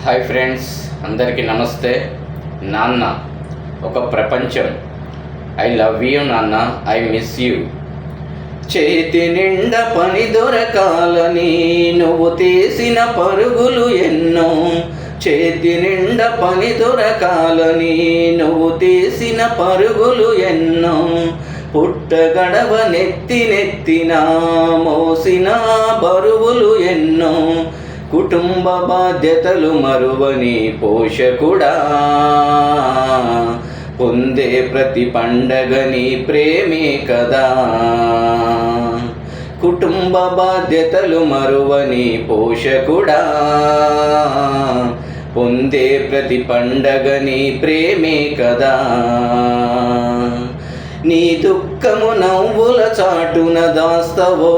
Hi friends, అందరికీ నమస్తే. నాన్న ఒక ప్రపంచం. ఐ లవ్ యూ నాన్న, ఐ మిస్ యూ. చేతి నిండా పని దొరకాలని నువ్వు తీసిన పరుగులు ఎన్నో. చేతి నిండా పని దొరకాలని నువ్వు తీసిన పరుగులు ఎన్నో. పుట్ట గడవ నెత్తిన మోసిన బరువులు ఎన్నో. కుటుంబ బాధ్యతలు మరువని పోషకుడా, పొందే ప్రతి పండగని ప్రేమే కదా. కుటుంబ బాధ్యతలు మరువని పోషకుడా, పొందే ప్రతి పండగని ప్రేమే కదా. నీ దుఃఖము నవ్వుల చాటున దాస్తవో,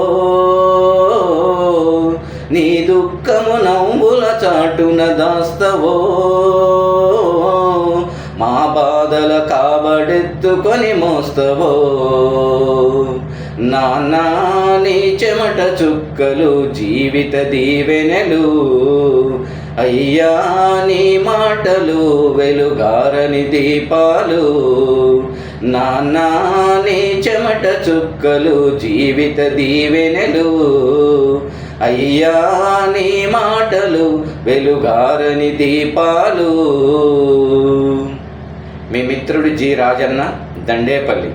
నీ దుఃఖము నవ్వుల చాటున దాస్తవో. మా బాధల కాబడెత్తుకొని మోస్తవో. నాన్నా నీ చెమట చుక్కలు జీవిత దీవెనలు. అయ్యా నీ మాటలు వెలుగారని దీపాలు. నాన్నా నీ చెమట చుక్కలు జీవిత దీవెనలు. అయ్యా నీ మాటలు వెలుగారని దీపాలు. మీ మిత్రుడు జి రాజన్న, దండేపల్లి.